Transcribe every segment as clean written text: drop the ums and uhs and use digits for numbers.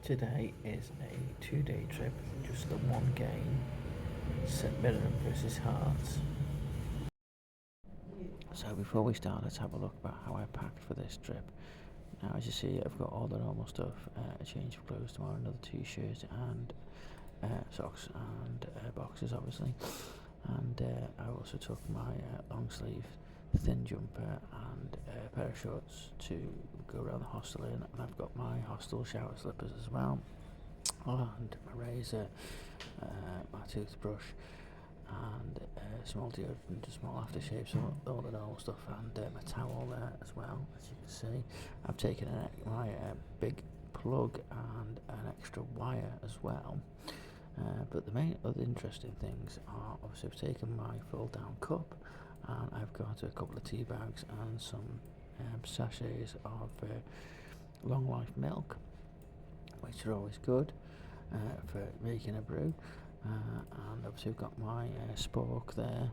Today is a 2-day trip, just the one game, St Mirren versus Hearts. So before we start, let's have a look about how I packed for this trip. Now as you see, I've got all the normal stuff, a change of clothes tomorrow, another t-shirt and socks and boxes obviously. And I also took my long sleeve thin jumper and a pair of shorts to go around the hostel in, and I've got my hostel shower slippers as well, and my razor, my toothbrush, and small deodorant, a small aftershave, so all the normal stuff, and my towel there as well. As you can see, I've taken my big plug and an extra wire as well. But the main other interesting things are, obviously I've taken my fold down cup, and I've got a couple of tea bags and some sachets of long life milk, which are always good for making a brew, and obviously I've got my spork there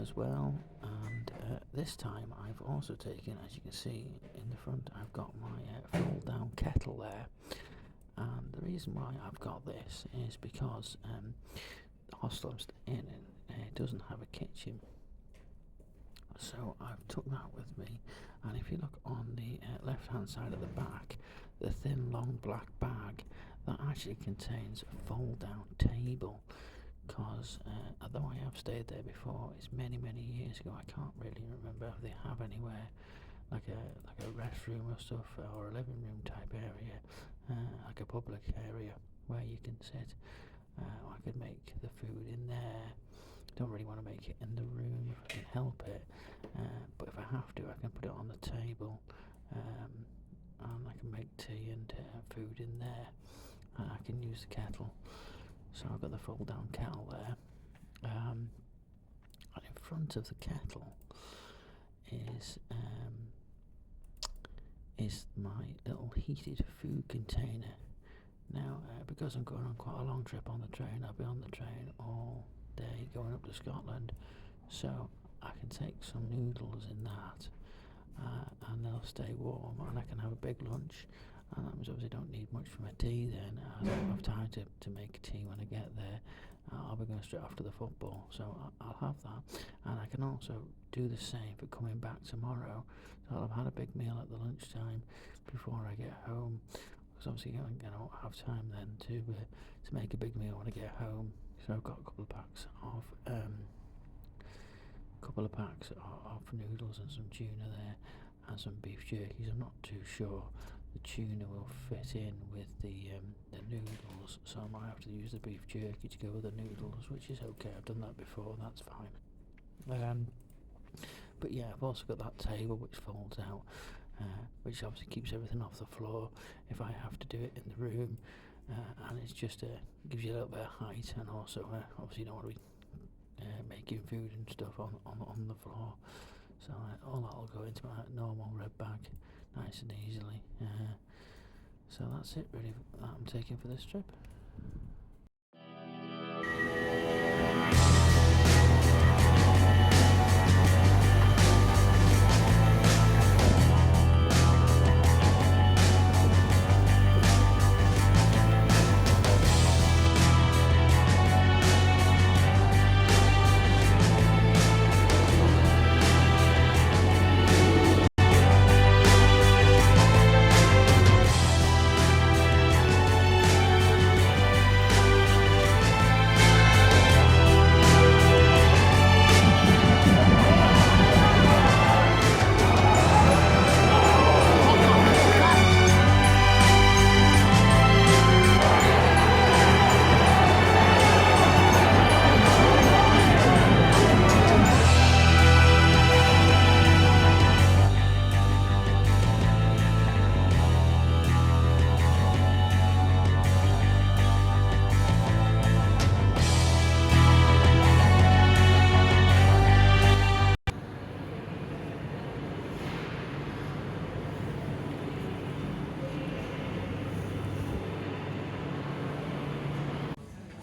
as well, and this time I've also taken, as you can see in the front, I've got my fold down kettle there. And the reason why I've got this is because the hostel I'm staying in doesn't have a kitchen, so I've took that with me. And if you look on the left hand side of the back, the thin long black bag, that actually contains a fold down table, because although I have stayed there before, it's many years ago, I can't really remember if they have anywhere like a restroom or stuff, or a living room type area, like a public area where you can sit. I could make the food in there. Don't really want to make it in the room if I can help it, but if I have to, I can put it on the table, and I can make tea and food in there, and I can use the kettle. So I've got the fold down kettle there, and in front of the kettle is my little heated food container. Now, because I'm going on quite a long trip on the train, I'll be on the train all day going up to Scotland, so I can take some noodles in that, and they'll stay warm, and I can have a big lunch. And that means obviously don't need much for my tea then. I don't have time to make tea when I get there. I'll be going straight after the football, so I'll have that. And I can also do the same for coming back tomorrow. So I'll have had a big meal at the lunchtime before I get home, because obviously I won't have time then to make a big meal when I get home. So I've got a couple of packs of noodles and some tuna there, and some beef jerkies. I'm not too sure the tuna will fit in with the noodles, so I might have to use the beef jerky to go with the noodles, which is okay. I've done that before, that's fine. But yeah, I've also got that table which folds out, which obviously keeps everything off the floor if I have to do it in the room, and it's just gives you a little bit of height, and also obviously you don't want to be making food and stuff on the floor. So all that will go into my normal red bag nice and easily. So that's it really that I'm taking for this trip.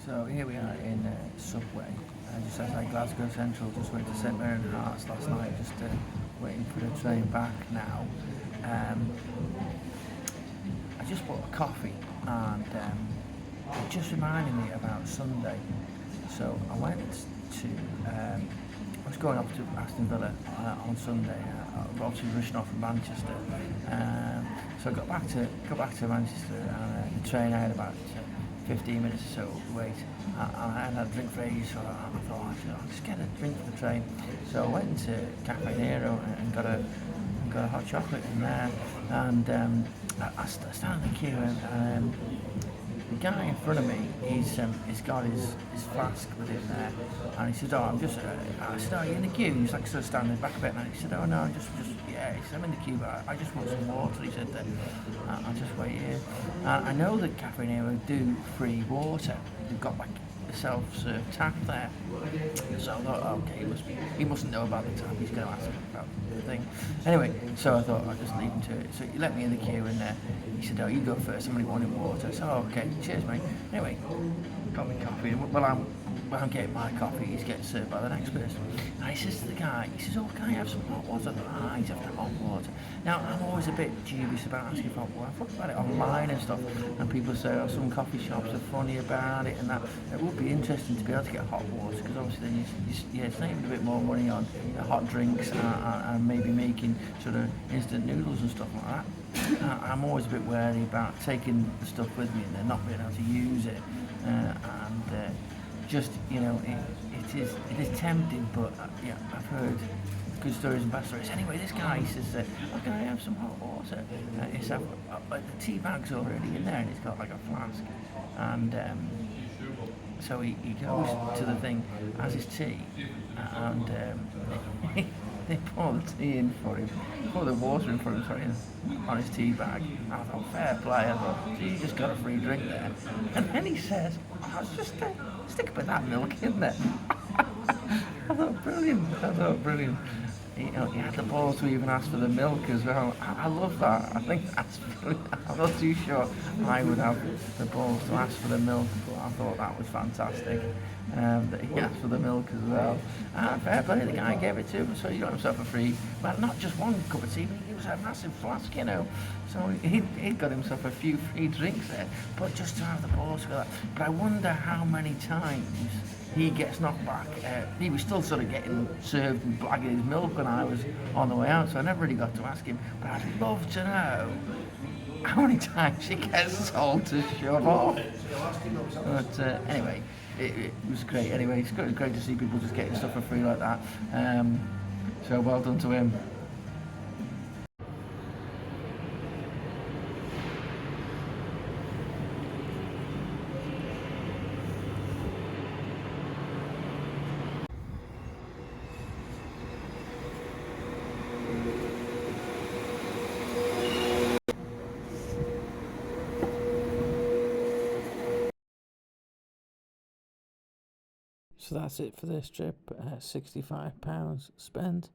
So here we are in Subway, just outside Glasgow Central. Just went to St Mirren Hearts last night, just waiting for the train back now. I just bought a coffee and it just reminded me about Sunday. So I went to, I was going up to Aston Villa on Sunday. Obviously rushing off from Manchester. So I got back to Manchester, and the train I had about 15 minutes or so wait. I hadn't had a drink for ages, so I thought I'll just get a drink for the train. So I went into Cafe Nero and got a hot chocolate in there, and I stand in the queue, and the guy in front of me, he's got his flask with him there, and he said, "Oh, I said, "Oh, you're in the queue?" He's like sort of standing back a bit, and he said, "Oh no, yeah." He said, "I'm in the queue, but I just want some water." He said, "I'll just wait here." I know that Cafe Nero do free water. They've got like a self-serve tap there, so I thought, okay, he mustn't know about the tap. He's going to ask me about the thing. Anyway, so I thought I'd just leave him to it. So he let me in the queue, and he said, "Oh, you go first. Somebody wanted water." I said, "Oh, okay, cheers, mate." Anyway, got me coffee. When I'm getting my coffee, he's getting served by the next person. And he says to the guy, he says, "Oh, can I have some hot water?" I thought, he's after hot water. Now, I'm always a bit dubious about asking for hot water. I've thought about it online and stuff, and people say, "Oh, some coffee shops are funny about it," and that. It would be interesting to be able to get hot water, because obviously then you're saving a bit more money on hot drinks and maybe making sort of instant noodles and stuff like that. I'm always a bit wary about taking the stuff with me and then not being able to use it. Just, it is tempting, but yeah, I've heard good stories and bad stories. Anyway, this guy says, "Oh, can I have some hot water?" The tea bag's already in there, and it's got like a flask, and so he goes to the thing, has his tea, and they pour the tea in for him, pour the water in for him, sorry, on his tea bag. And I thought, fair play. I thought, gee, you just got a free drink there. And then he says, "Oh, it's just stick a bit of that milk in there." I thought, brilliant. He had the balls to even ask for the milk as well. I love that. I think that's brilliant. I'm not too sure I would have the balls to ask for the milk, but I thought that was fantastic. That he asked for the milk as well. Fair play, the guy gave it to him, so he got himself a free, well, not just one cup of tea, but it was a massive flask, So he'd got himself a few free drinks there, but just to have the balls for that. But I wonder how many times he gets knocked back. He was still sort of getting served and blagging his milk when I was on the way out, so I never really got to ask him. But I'd love to know how many times he gets told to shove off. But anyway, it was great. Anyway, it's great to see people just getting stuff for free like that. So well done to him. So that's it for this trip. £65 spent.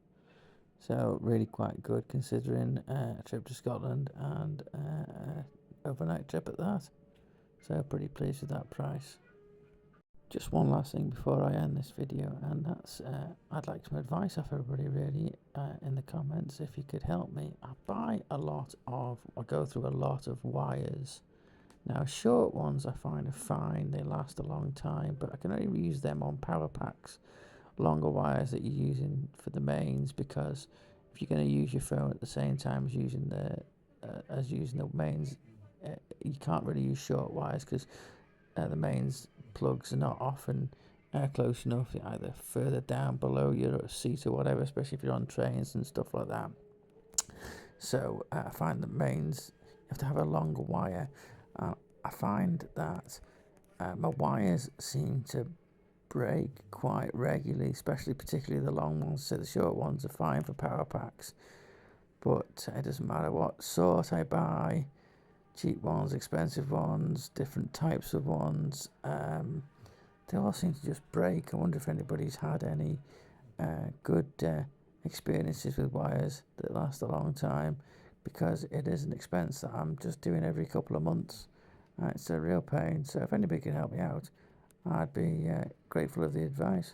So really quite good considering a trip to Scotland and overnight trip at that. So pretty pleased with that price. Just one last thing before I end this video, and that's I'd like some advice off everybody really in the comments if you could help me. I go through a lot of wires. Now short ones I find are fine, they last a long time, but I can only use them on power packs. Longer wires that you're using for the mains, because if you're going to use your phone at the same time as using the mains, you can't really use short wires because the mains plugs are not often close enough, either further down below your seat or whatever, especially if you're on trains and stuff like that. So I find that mains, you have to have a longer wire. I find that my wires seem to break quite regularly, particularly the long ones. So the short ones are fine for power packs, but it doesn't matter what sort I buy, cheap ones, expensive ones, different types of ones, they all seem to just break. I wonder if anybody's had any good experiences with wires that last a long time, because it is an expense that I'm just doing every couple of months. It's a real pain. So if anybody can help me out, I'd be grateful of the advice.